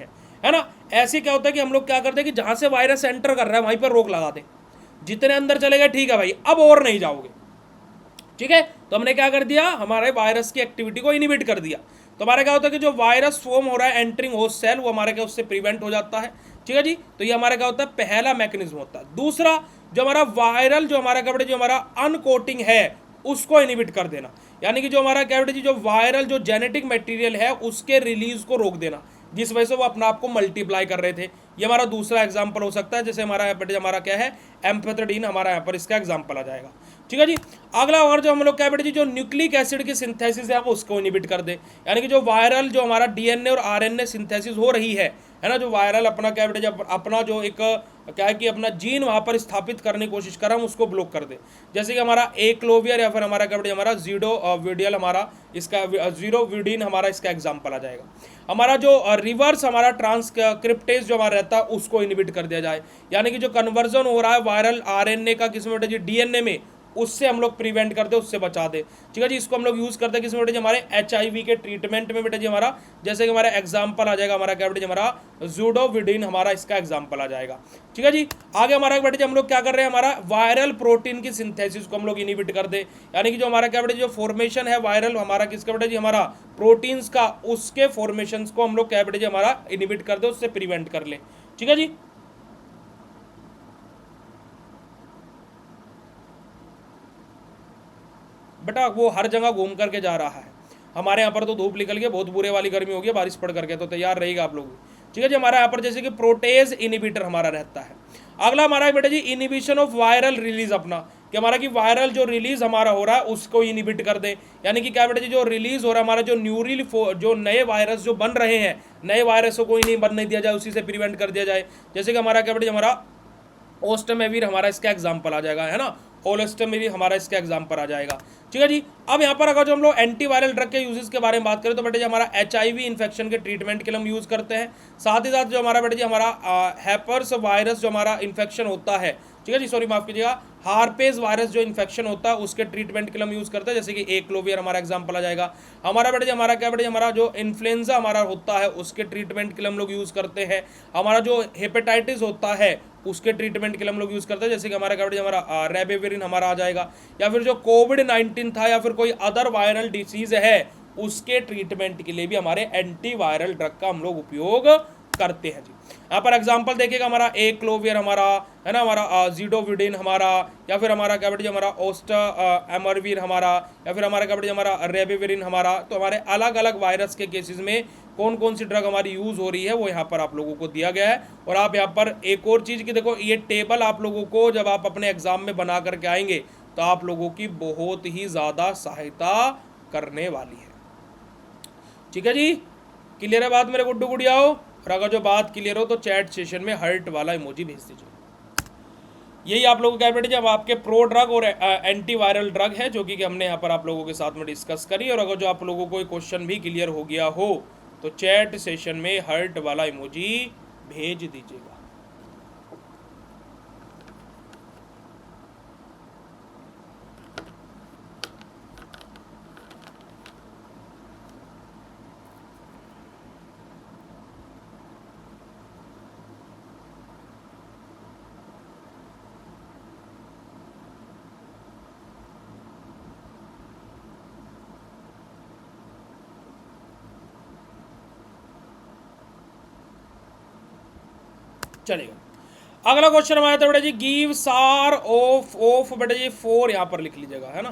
A: है ना। ऐसे क्या होता है कि हम लोग क्या करते हैं कि जहां से वायरस एंटर कर रहा है वहीं पर रोक लगा दे, जितने अंदर चले गए ठीक है भाई, अब और नहीं जाओगे। ठीक है, तो हमने क्या कर दिया, हमारे वायरस की एक्टिविटी को इनिबिट कर दिया। तो हमारा क्या होता है कि जो वायरस फॉर्म हो रहा है एंटरिंग होस्ट सेल, वो हमारे क्या उससे प्रिवेंट हो जाता है। ठीक है जी। तो ये हमारा क्या होता है, पहला मैकेनिज्म होता है। दूसरा, जो हमारा वायरल जो हमारा क्या बेटे, जो हमारा अनकोटिंग है उसको इनिबिट कर देना, यानी कि जो हमारा क्या बेटे जी, जो वायरल जो जेनेटिक मटेरियल है उसके रिलीज को रोक देना, जिस वजह से वो अपने आप को मल्टीप्लाई कर रहे थे। ये हमारा दूसरा एग्जांपल हो सकता है। जैसे हमारा यहाँ पर हमारा क्या है, एम्फेथेडिन, हमारा यहाँ पर इसका एग्जांपल आ जाएगा। ठीक है जी। अगला और जो हम लोग क्या बेटे जी, जो न्यूक्लिक एसिड की सिंथेसिस है वो उसको इनिबिट कर दे, यानी कि जो वायरल जो हमारा डीएनए और आरएनए सिंथेसिस हो रही है ना, जो वायरल अपना क्या बेटे, जब अपना जो एक क्या है कि अपना जीन वहाँ पर स्थापित करने की कोशिश कर रहा हम उसको ब्लॉक कर दे। जैसे कि हमारा एक्लोवियर या फिर हमारा क्या बेटे, हमारा जीडोविडियल, हमारा इसका जीरोविडिन हमारा इसका एग्जाम्पल आ जाएगा। हमारा जो रिवर्स हमारा ट्रांसक्रिप्टेज जो हमारा रहता है उसको इनिबिट कर दिया जाए, यानी कि जो कन्वर्जन हो रहा है वायरल आरएनए का किसमें बेटे जी, डीएनए में, उससे हम लोग प्रिवेंट कर दे, उससे बचा दे। ठीक है जी। इसको हम लोग यूज करते हैं किसमें बेटे जी, हमारे HIV के ट्रीटमेंट में बेटे जी हमारा, जैसे कि हमारा एग्जांपल आ जाएगा हमारा क्या बेटे जी, हमारा जूडोविडिन, हमारा इसका एग्जांपल आ जाएगा। ठीक है जी। आगे हमारा बेटे जी हम लोग क्या कर रहे हैं, हमारा वायरल प्रोटीन की सिंथेसिस को हम लोग इनिबिट कर दे, यानी कि जो हमारा क्या बेटे जो फॉर्मेशन है वायरल हमारा किसका बेटे जी, हमारा प्रोटीन्स का, उसके फॉर्मेशन को हम लोग क्या बेटे जी हमारा इनिबिट कर दे, उससे प्रिवेंट कर ले। ठीक है जी। बेटा वो हर जगह घूम करके जा रहा है, हमारे यहाँ पर तो धूप निकल के बहुत बुरे वाली गर्मी होगी, बारिश पड़ करके, तो तैयार रहेगा आप लोग। ठीक है जी। हमारा यहाँ पर जैसे कि प्रोटेज इनिबिटर हमारा रहता है। अगला हमारा बेटा जी इनिबिशन ऑफ वायरल रिलीज, अपना कि हमारा कि वायरल जो रिलीज हमारा हो रहा है उसको इनिबिट कर दे, यानी कि क्या बेटा जी जो रिलीज हो रहा है हमारा जो न्यूरल जो नए वायरस जो बन रहे हैं, नए वायरसों को ही नहीं बनने दिया जाए, उसी से प्रिवेंट कर दिया जाए। जैसे कि हमारा क्या बेटा जी, हमारा ओस्टमेविर हमारा इसका एग्जाम्पल आ जाएगा, है ना, ओलेस्टमेविर हमारा इसका एग्जाम्पल आ जाएगा। ठीक है जी। अब यहाँ पर अगर जो हम लोग एंटीवायरल ड्रग के यूजेस के बारे में बात करें तो बेटे जी हमारा HIV इन्फेक्शन के ट्रीटमेंट के लिए हम यूज़ करते हैं। साथ ही साथ जो हमारा बेटे जी हमारा हैपर्स वायरस जो हमारा इन्फेक्शन होता है, ठीक है जी, सॉरी माफ कीजिएगा, हार्पेज वायरस जो इन्फेक्शन होता है उसके ट्रीटमेंट के लिए हम यूज़ करते हैं, जैसे कि एक्लोवियर हमारा एग्जाम्पल आ जाएगा। हमारा बेटे जी हमारा क्या बेटे हमारा जो इन्फ्लुएंजा हमारा होता है उसके ट्रीटमेंट के लिए हम लोग यूज़ करते हैं। हमारा जो हेपेटाइटिस होता है उसके ट्रीटमेंट के लिए हम लोग यूज़ करते हैं, जैसे कि हमारा क्या बेटे हमारा रेबेविरिन हमारा आ जाएगा। या फिर जो कोविड-19 था या फिर कोई अदर वायरल डिसीज है उसके ट्रीटमेंट के लिए भी हमारे एंटीवायरल ड्रग का हम लोग उपयोग करते हैं जी। यहाँ पर एग्जांपल देखिएगा, हमारा एक्लोवियर हमारा, है ना, हमारा जीडोविडिन हमारा, या फिर हमारा क्या बेटे हमारा ओस्टमेविर हमारा, या फिर हमारा क्या बेटे हमारा रेबेविरिन हमारा। तो हमारे अलग अलग वायरस के केसेस में कौन कौन सी ड्रग हमारी यूज़ हो रही है वो यहाँ पर आप लोगों को दिया गया है। और आप यहाँ पर एक और चीज़ की देखो, ये टेबल आप लोगों को जब आप अपने एग्जाम में बना करके आएंगे तो आप लोगों की बहुत ही ज़्यादा सहायता करने वाली है। ठीक है जी, क्लियर है बात मेरे गुड्डू गुड़ियाओ? और अगर जो बात क्लियर हो तो चैट सेशन में हार्ट वाला इमोजी भेज दीजिए। यही आप लोगों को क्या बेटे जब आपके प्रो ड्रग और एंटीवायरल ड्रग है जो कि हमने यहाँ पर आप लोगों के साथ में डिस्कस करी। और अगर जो आप लोगों को कोई क्वेश्चन भी क्लियर हो गया हो तो चैट सेशन में हार्ट वाला इमोजी भेज दीजिएगा। चलेगा। अगला क्वेश्चन हमारा था बेटा जी, गिव सार ऑफ बेटा जी 4, यहाँ पर लिख लीजिएगा, है ना,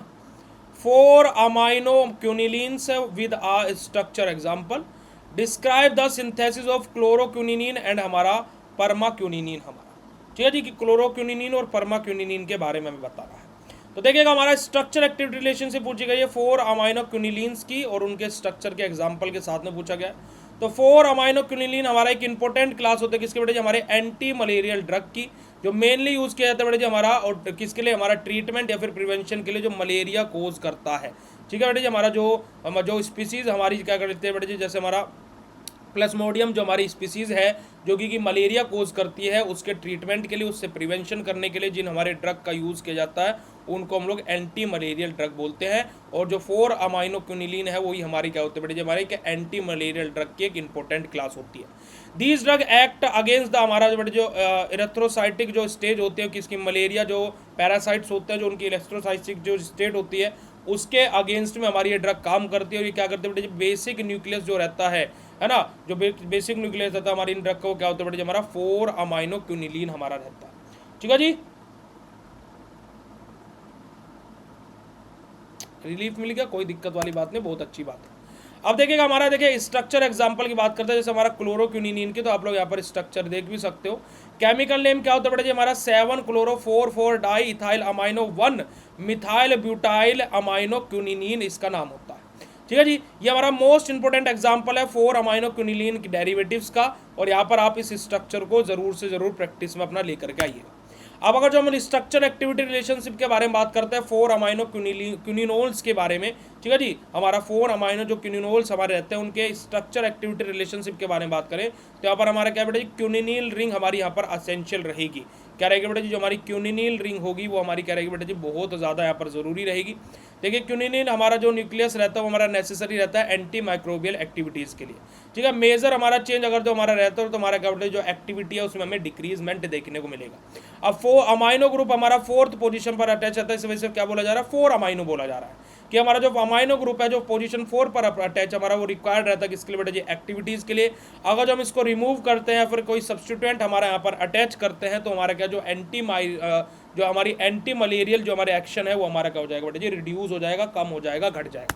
A: 4 amino quinolines with a structure example, describe the synthesis of chloroquine and हमारा परमाक्यूनिन हमारा, ठीक है जी, कि क्लोरोक्यूनिन और परमाक्यूनिन के बारे में हमें बता रहा है। तो देखिएगा हमारा स्ट्रक्चर एक्टिविटी रिलेशन से पूछी गई है 4 अमाइनो क्यूनिलीन्स की और उनके स्ट्रक्चर के एग्जाम्पल के साथ में पूछा गया। तो 4 अमाइनो क्यूनिलीन हमारा एक इंपॉर्टेंट क्लास होता है किसके बेटे जी, हमारे एंटी मलेरियल ड्रग की, जो मेनली यूज किया जाता है बेटे जी हमारा, और किसके लिए, हमारा ट्रीटमेंट या फिर प्रिवेंशन के लिए, जो मलेरिया कोज करता है, ठीक है बेटे जी। हमारा जो स्पीसीज हमारी क्या करते हैं बेटे जी, जैसे हमारा प्लाज्मोडियम जो हमारी स्पीसीज़ है जो कि मलेरिया कोज करती है, उसके ट्रीटमेंट के लिए, उससे प्रिवेंशन करने के लिए जिन हमारे ड्रग का यूज़ किया जाता है उनको हम लोग एंटी मलेरियल ड्रग बोलते हैं। और जो 4 अमाइनो क्यूनिलीन है वही हमारी क्या होते हैं बेटे, हमारे एंटी मलेरियल ड्रग की एक इंपॉर्टेंट क्लास होती है। These drug act against the हमारा जो इरेथ्रोसाइटिक जो स्टेज होती है किसकी, मलेरिया जो पैरासाइट्स होते हैं, जो उनकी इलेक्ट्रोसाइटिक जो स्टेट होती है उसके अगेंस्ट में हमारी ये ड्रग काम करती है। और ये क्या करते हैं बेटे, बेसिक न्यूक्लियस जो रहता है ना, जो बेसिक न्यूक्लियस रहता है हमारी इन ड्रग को क्या होता है बेटे, हमारा 4 अमाइनो क्यूनिलीन हमारा रहता है, ठीक है जी। रिलीफ मिल गया, कोई दिक्कत वाली बात नहीं, बहुत अच्छी बात है। अब देखिएगा हमारा, देखिए स्ट्रक्चर एग्जांपल की बात करते हैं, जैसे हमारा क्लोरोक्यूनिन की, तो आप लोग यहाँ पर स्ट्रक्चर देख भी सकते हो। केमिकल नेम क्या होता है बेटा जी, हमारा 7 chloro 4 di ethyl amino 1 methyl butyl amino quinine इसका नाम होता है, ठीक है जी। ये हमारा मोस्ट इंपोर्टेंट एग्जांपल है 4 अमाइनो क्यूनिन की डेरिवेटिव्स का, और यहाँ पर आप इस स्ट्रक्चर को जरूर से जरूर प्रैक्टिस में अपना लेकर के आइएगा। अब अगर जो हम स्ट्रक्चर एक्टिविटी रिलेशनशिप के बारे में बात करते हैं 4 अमाइनो क्यूनिनोल्स के बारे में, ठीक है जी, हमारा 4 अमाइनो जो क्यूनिनोल्स हमारे रहते हैं उनके स्ट्रक्चर एक्टिविटी रिलेशनशिप के बारे में बात करें तो यहाँ पर हमारा क्या बेटा जी, क्यूनिनिल रिंग हमारी यहाँ पर असेंशियल रहेगी। क्या रहेगी बेटा जी, जो हमारी क्यूनिनिल रिंग होगी वो हमारी क्या रहेगी बेटा जी, बहुत ज़्यादा यहाँ पर जरूरी रहेगी। देखिए क्यूनिनिल हमारा जो न्यूक्लियस रहता है वो हमारा नेसेसरी रहता है एंटी माइक्रोबियल एक्टिविटीज़ के लिए, ठीक है। मेजर हमारा चेंज अगर जो हमारा रहता है तो हमारा क्या बेटा जो एक्टिविटी है उसमें हमें डिक्रीजमेंट देखने को मिलेगा। अब 4 अमाइनो ग्रुप हमारा 4th पोजीशन पर अटैच रहता है, इस वजह से क्या बोला जा रहा है, 4 अमाइनो बोला जा रहा है कि हमारा जो अमाइनो ग्रुप है जो पोजीशन 4 पर अटैच हमारा वो रिक्वायर्ड रहता है किसके लिए बेटा जी, एक्टिविटीज़ के लिए। अगर जो हम इसको रिमूव करते हैं फिर कोई सब्स्टिट्यूएंट हमारा यहाँ पर अटैच करते हैं तो हमारा क्या जो हमारी एंटी मलेरियल जो हमारे एक्शन है वो हमारा क्या हो जाएगा बेटा जी, रिड्यूस हो जाएगा, कम हो जाएगा, घट जाएगा,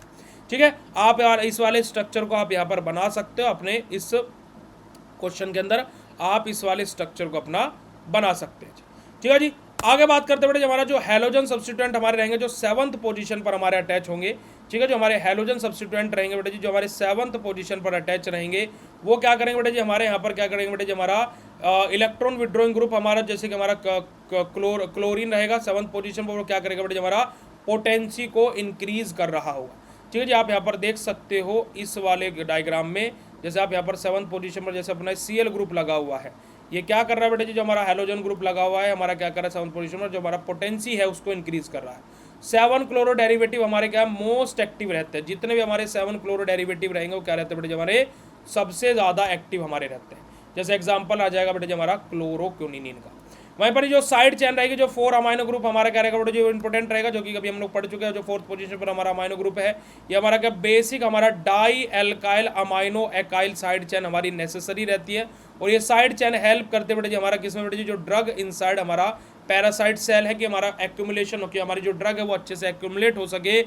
A: ठीक है। आप यार इस वाले स्ट्रक्चर को आप यहाँ पर बना सकते हो अपने इस क्वेश्चन के अंदर, आप इस वाले स्ट्रक्चर को अपना बना सकते हैं, ठीक है जी। आगे बात करते बेटे हमारा जो हैलोजन सब्स्टिट्यूएंट हमारे रहेंगे जो 7th पोजीशन पर हमारे अटैच होंगे, ठीक है। जो हमारे हैलोजन सब्स्टिट्यूएंट रहेंगे बेटे जी जो हमारे 7th पोजीशन पर अटैच रहेंगे वो क्या करेंगे बेटे जी, हमारे यहाँ पर क्या करेंगे बेटे जी, हमारा इलेक्ट्रॉन विड्रॉइंग ग्रुप हमारा जैसे कि हमारा क्लोरीन रहेगा 7th पोजीशन पर, वो क्या करेगा बेटे जी, हमारा पोटेंसी को इंक्रीज कर रहा होगा, ठीक है जी। आप यहाँ पर देख सकते हो इस वाले डायग्राम में, जैसे आप यहाँ पर 7th पोजीशन पर जैसे अपना Cl ग्रुप लगा हुआ है, ये क्या कर रहा है बेटे जी, जो हमारा हैलोजन ग्रुप लगा हुआ है हमारा क्या कर रहा है 7th पोजीशन पर, जो हमारा पोटेंसी है उसको इंक्रीज कर रहा है। 7 क्लोरो डेरिवेटिव हमारे क्या मोस्ट एक्टिव रहते हैं, जितने भी हमारे 7 क्लोरो डेरिवेटिव रहेंगे वो क्या रहते हैं बेटे जी, हमारे सबसे ज़्यादा एक्टिव हमारे रहते हैं। जैसे एग्जाम्पल आ जाएगा बेटे जी हमारा क्लोरोक्यूनिन का। वहीं पर जो साइड चेन रहेगी जो 4 अमाइनो ग्रुप हमारा क्या रहेगा बेटे जो इंपॉर्टेंट रहेगा, जो कि अभी हम लोग पढ़ चुके हैं, जो 4th पोजीशन पर हमारा अमाइनो ग्रुप है ये हमारा क्या बेसिक हमारा dialkyl amino alkyl side chain हमारी नेसेसरी रहती है। और ये साइड चेन हेल्प करते बेटे जी हमारा किसमें बेटे जी, जो ड्रग इनसाइड हमारा पैरासाइट सेल है कि हमारा एक्यूमुलेशन हो, कि हमारी जो ड्रग है वो अच्छे से एक्यूमुलेट हो सके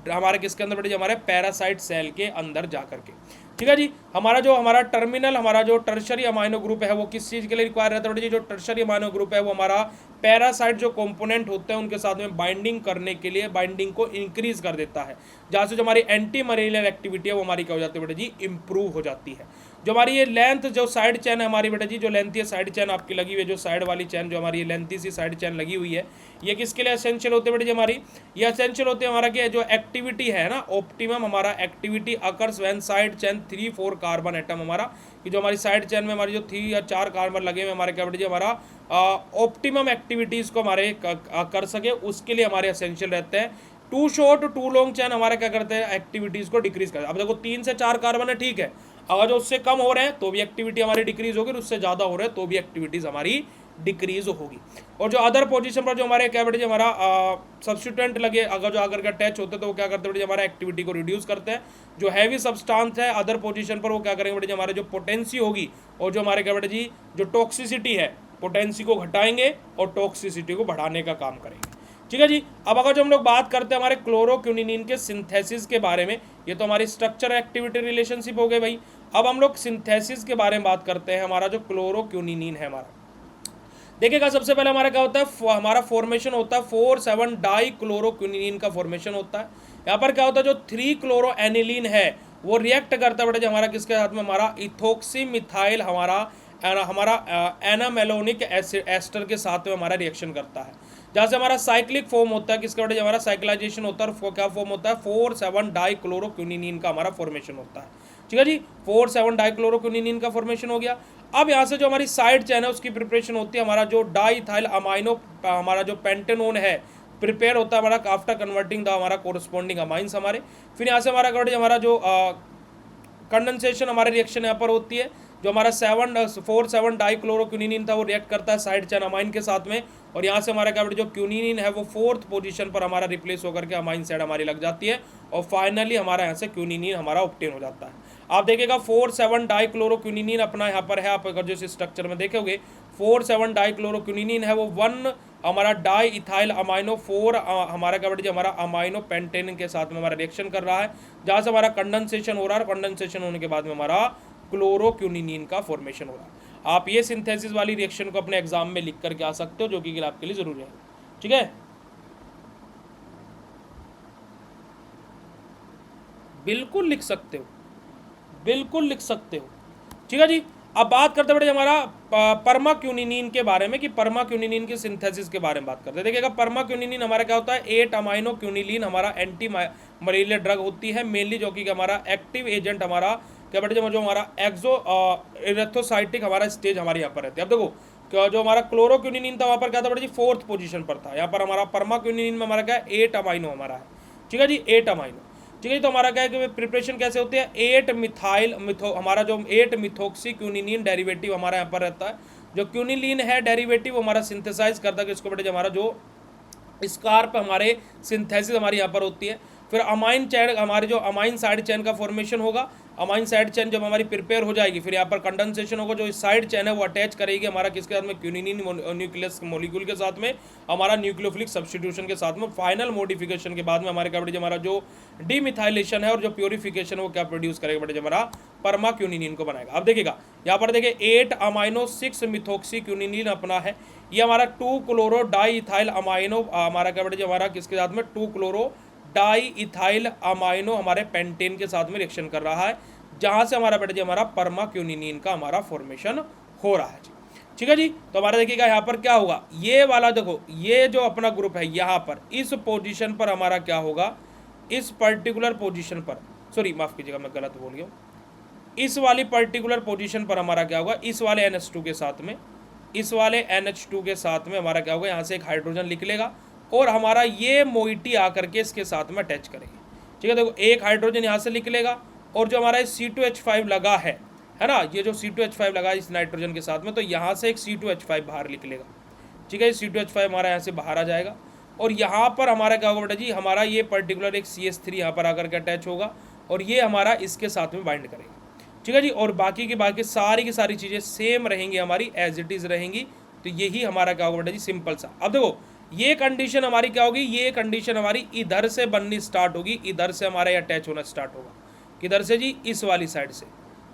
A: हमारे किसके अंदर बेटे जी, हमारे पैरासाइट सेल के अंदर जा करके, ठीक है जी। हमारा टर्मिनल हमारा जो टर्शरी अमाइनो ग्रुप है वो किस चीज़ के लिए रिक्वायर रहता है बेटे जी, जो टर्शरी अमाइनो ग्रुप है वो हमारा पैरासाइट जो कंपोनेंट होते हैं उनके साथ में बाइंडिंग करने के लिए बाइंडिंग को इंक्रीज कर देता है, जहाँ से जो हमारी एंटी मलेरियल एक्टिविटी है वो हमारी क्या हो जाती है बेटे जी, इंप्रूव हो जाती है। जो हमारी ये लेंथ जो साइड चैन है हमारी बेटे जी, जो लेंथी साइड चैन आपकी लगी हुई है, जो साइड वाली चैन जो हमारी लेंथी सी साइड चैन लगी हुई है, ये किसके लिए एसेंशियल होते हैं बेटे जी, हमारी ये एसेंशियल होते हैं हमारा कि जो एक्टिविटी है ना, ऑप्टिमम हमारा activity occurs when side chain 3-4 carbon atom हमारा, कि जो हमारी साइड चेन में हमारी जो 3 या 4 कार्बन लगे हुए हमारे क्या बेटे जी हमारा ऑप्टिमम एक्टिविटीज़ को हमारे कर सके, उसके लिए हमारे एसेंशियल रहते हैं। To short to long chain हमारे क्या करते हैं, एक्टिविटीज़ को डिक्रीज करते हैं। अब देखो 3 से 4 कार्बन है, ठीक है, अगर जो उससे कम हो रहे हैं तो भी एक्टिविटी हमारी डिक्रीज होगी, उससे ज़्यादा हो रहे हैं तो भी एक्टिविटीज़ हमारी डिक्रीज होगी। और जो अदर पोजीशन पर जो हमारे क्या बेटे जी हमारा सब्स्टिट्यूएंट लगे, अगर जो आकर के अटैच होते हैं तो वो क्या करते हैं बेटे जी हमारा एक्टिविटी को रिड्यूस करते हैं। जो हैवी सब्सटेंस है अदर पोजीशन पर वो क्या करेंगे बेटे जी हमारे जो पोटेंसी होगी और जो हमारे क्या बेटे जी जो टॉक्सिसिटी है, पोटेंसी को घटाएंगे और टॉक्सिसिटी को बढ़ाने का काम करेंगे। ठीक है जी। अब अगर जो हम लोग बात करते हैं हमारे क्लोरोक्विनिन के सिंथेसिस के बारे में, ये तो हमारी स्ट्रक्चर एक्टिविटी रिलेशनशिप हो गई भाई। अब हम लोग सिंथेसिस के बारे में बात करते हैं। हमारा जो क्लोरोक्विनिन है हमारा, देखिएगा सबसे पहले हमारा क्या होता है, हमारा फॉर्मेशन होता है 4,7 डाई क्लोरोक्विनिन का फॉर्मेशन होता है। यहाँ पर क्या होता है, जो 3 क्लोरो एनिलीन है वो रिएक्ट करता है बेटा जो हमारा किसके साथ में, हमारा इथोक्सी मिथाइल हमारा एनामेलोनिक एस्टर के साथ में हमारा रिएक्शन करता है, जहाँ से हमारा साइक्लिक फॉर्म होता है किसका बेटा जो हमारा साइक्लाइजेशन होता है और क्या फॉर्म होता है 4,7 डाई क्लोरोक्विनिन का हमारा फॉर्मेशन होता है। ठीक है जी, 4,7 डाई क्लोरोक्विनिन का फॉर्मेशन हो गया। अब यहाँ से जो हमारी साइड चेन है उसकी प्रिपरेशन होती है, हमारा जो डाईथाइल अमाइनो हमारा जो पेंटेनोन है प्रिपेयर होता है हमारा आफ्टर कन्वर्टिंग द हमारा कोरस्पॉन्डिंग अमाइंस हमारे। फिर यहाँ से हमारा जो कंडेंसेशन हमारे रिएक्शन यहाँ पर होती है, जो हमारा 4,7 डाई क्लोरोक्विनिन था वो रिएक्ट करता है साइड चेन अमाइन के साथ में, और यहाँ से हमारा क्या जो क्यूनिन है वो 4th पोजीशन पर हमारा रिप्लेस होकर के अमाइन साइड हमारी लग जाती है, और फाइनली हमारा यहाँ से क्यूनिन हमारा ऑब्टेन हो जाता है। आप देखिएगा 4,7 डाई क्लोरोक्विनिन अपना यहाँ पर है, आप अगर जो स्ट्रक्चर में देखोगे 4,7 डाई क्लोरोक्विनिन है वो 1 हमारा डाई इथाइल अमाइनो 4 हमारा क्या बेटे हमारा अमाइनो पेंटेन के साथ में हमारा रिएक्शन कर रहा है, जहाँ से हमारा कंडेंसेशन हो रहा है, कंडेंसेशन होने के बाद में हमारा क्लोरोक्विनिन का फॉर्मेशन हो रहा है। आप ये सिंथेसिस वाली रिएक्शन को अपने एग्जाम में लिख करके आ सकते हो, जो कि आपके लिए जरूरी है। ठीक है, बिल्कुल लिख सकते हो, बिल्कुल लिख सकते हो। ठीक है जी। अब बात करते बेटे हमारा परमाक्विनिन के बारे में, कि परमाक्विनिन के सिंथेसिस के बारे में बात करते हैं। देखिएगा परमाक्विनिन हमारा क्या होता है, 8 अमाइनो क्विनिलीन हमारा एंटी मलेरिया ड्रग होती है मेनली, जो कि हमारा एक्टिव एजेंट हमारा क्या बेटे जो हमारा एक्सो इरेथ्रोसाइटिक हमारा स्टेज हमारे यहाँ पर रहते हैं। अब देखो जो हमारा क्लोरोक्विनिन था वहाँ पर क्या था बेटे जी 4th पोजीशन पर था, यहाँ पर हमारा परमाक्विनिन में हमारा क्या है 8 अमाइनो हमारा है। ठीक है जी, 8 अमाइनो। ठीक है, तो हमारा क्या है कि प्रिपरेशन कैसे होती है, 8 मिथाइल हमारा जो 8 मिथोक्सी क्यूनिलीन डेरिवेटिव हमारा यहाँ पर रहता है। जो क्यूनिलीन है डेरिवेटिव हमारा सिंथेसाइज करता है किसको बेटे हमारा जो स्कार्प हमारे सिंथेसिस हमारी यहाँ पर होती है। फिर अमाइन चैन हमारी जो अमाइन साइड चैन का फॉर्मेशन होगा, अमाइन साइड चैन जब हमारी प्रिपेयर हो जाएगी फिर यहाँ पर कंडेंसेशन होगा, जो साइड चैन है वो अटैच करेगी हमारा किसके साथ में, क्यूनिलीन न्यूक्लियस मॉलिक्यूल के साथ में, हमारा न्यूक्लियोफिलिक सब्स्टिट्यूशन के साथ में। फाइनल मॉडिफिकेशन के बाद में हमारे क्या बेटे हमारा जो डीमिथाइलेशन है और जो प्योरिफिकेशन वो क्या प्रोड्यूस करेगा बेटे हमारा परमाक्विनिन को बनाएगा। अब देखिएगा यहाँ पर देखिए 8 अमाइनो 6 मिथोक्सी क्यूनिलीन अपना है, ये हमारा 2 क्लोरो डाई इथाइल अमाइनो हमारा क्या बेटे हमारा किसके साथ में 2 क्लोरो डाई इथाइल अमाइनो हमारे पेंटेन के साथ में रिएक्शन कर रहा है, जहां से हमारा बेटा जी हमारा परमाक्विनिन का हमारा फॉर्मेशन हो रहा है जी। ठीक है जी, तो हमारा देखिएगा यहाँ पर क्या होगा, ये वाला देखो ये जो अपना ग्रुप है यहाँ पर इस पोजीशन पर हमारा क्या होगा, इस पर्टिकुलर पोजीशन पर, सॉरी माफ कीजिएगा मैं गलत बोल गया, इस वाली पर्टिकुलर पोजीशन पर हमारा क्या होगा, इस वाले NH2 के साथ में, इस वाले NH2 के साथ में हमारा क्या होगा, यहाँ से एक हाइड्रोजन निकलेगा और हमारा ये मोइटी आकर के इसके साथ में अटैच करेगी। ठीक है, देखो एक हाइड्रोजन यहाँ से निकलेगा और जो हमारा C2H5 लगा है ना, ये जो C2H5 लगा है इस नाइट्रोजन के साथ में, तो यहाँ से एक C2H5 बाहर निकलेगा। ठीक है, C2H5 हमारा यहाँ से बाहर आ जाएगा और यहाँ पर हमारा क्या होगा बेटा जी, हमारा ये पर्टिकुलर एक CH3 यहाँ पर आकर के अटैच होगा और ये हमारा इसके साथ में बाइंड करेगा। ठीक है जी, और बाकी की सारी की सारी चीज़ें सेम रहेंगी हमारी, एज इट इज़ रहेंगी। तो यही हमारा क्या होगा बेटा जी, सिंपल सा। अब देखो ये कंडीशन हमारी क्या होगी, ये कंडीशन हमारी इधर से बननी स्टार्ट होगी, इधर से हमारा ये अटैच होना स्टार्ट होगा। किधर से जी, इस वाली साइड से,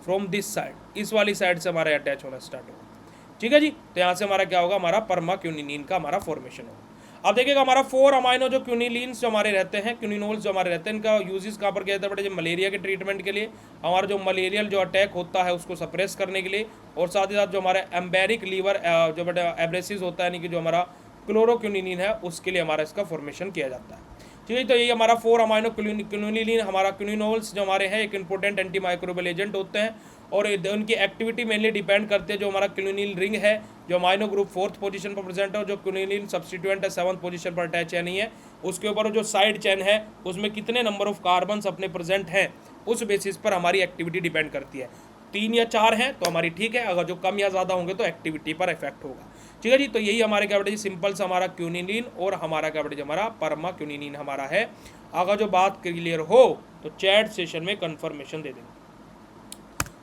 A: फ्रॉम दिस साइड, इस वाली साइड से हमारा अटैच होना स्टार्ट होगा। ठीक है जी, तो यहाँ से हमारा क्या होगा, हमारा परमाक्विनिन का हमारा फॉर्मेशन होगा। अब देखिएगा हमारा 4 अमाइनो जो क्यूनिलीन्स जो हमारे रहते हैं, क्यूनिनोल्स जो हमारे रहते हैं, इनका यूजेस कहाँ पर किया जाता है बेटे, मलेरिया के ट्रीटमेंट के लिए, हमारा जो मलेरियल जो अटैक होता है उसको सप्रेस करने के लिए, और साथ ही साथ जो हमारा एम्बेरिक लीवर जो बेटा एब्रेसिस होता है, यानी कि जो हमारा क्लोरोक्विनिन है उसके लिए हमारा इसका फॉर्मेशन किया जाता है। ठीक है। तो यही हमारा 4 अमाइनो क्विनोलिन हमारा क्विनोल्स जो हमारे हैं एक इंपॉर्टेंट एंटी माइक्रोबियल एजेंट होते हैं और उनकी एक्टिविटी मेनली डिपेंड करती है जो हमारा क्विनोलिन रिंग है जो अमाइनो ग्रुप 4th पोजीशन पर प्रेजेंट है और जो क्विनोलिन सब्स्टिट्यूएंट है 7th पोजीशन पर अटैच है नहीं है, उसके ऊपर जो साइड चेन है उसमें कितने नंबर ऑफ कार्बन्स अपने प्रेजेंट हैं उस बेसिस पर हमारी एक्टिविटी डिपेंड करती है। 3 या 4 हैं तो हमारी ठीक है, अगर जो कम या ज़्यादा होंगे तो एक्टिविटी पर इफेक्ट होगा। ठीक है जी। तो यही हमारे क्या बेटे जी सिंपल सा हमारा क्यूनिलीन और हमारा क्या बेटे जी हमारा परमा क्यूनिलीन हमारा है। अगर जो बात क्लियर हो तो चैट सेशन में कंफर्मेशन दे देंगे।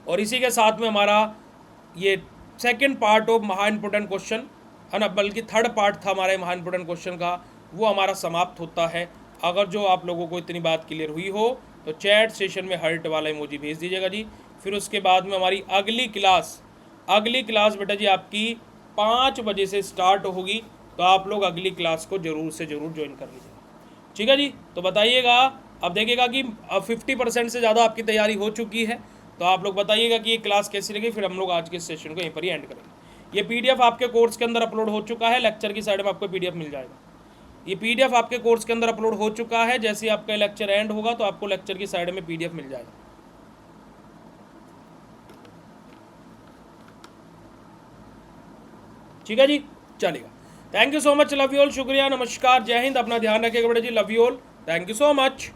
A: और इसी के साथ में हमारा ये सेकंड पार्ट ऑफ महा इंपोर्टेंट क्वेश्चन है ना, बल्कि थर्ड पार्ट था हमारे महा इंपोर्टेंट क्वेश्चन का, वो हमारा समाप्त होता है। अगर जो आप लोगों को इतनी बात क्लियर हुई हो तो चैट सेशन में हर्ट वाला इमोजी भेज दीजिएगा जी। फिर उसके बाद में हमारी अगली क्लास बेटा जी आपकी 5 बजे से स्टार्ट होगी, तो आप लोग अगली क्लास को ज़रूर से ज़रूर ज्वाइन कर लीजिएगा। ठीक है जी। तो बताइएगा, अब देखिएगा कि अब 50% से ज़्यादा आपकी तैयारी हो चुकी है, तो आप लोग बताइएगा कि ये क्लास कैसी लगी, फिर हम लोग आज के सेशन को यहीं पर ही एंड करेंगे। ये पीडीएफ आपके कोर्स के अंदर अपलोड हो चुका है, लेक्चर की साइड में आपको पीडीएफ मिल जाएगा। ये पीडीएफ आपके कोर्स के अंदर अपलोड हो चुका है, जैसे ही आपका लेक्चर एंड होगा तो आपको लेक्चर की साइड में पीडीएफ मिल जाएगा। ठीक है जी, चलेगा। Thank you so much, love you all, शुक्रिया, नमस्कार, जय हिंद, अपना ध्यान रखिएगा बेटा जी, love you all, thank you so much.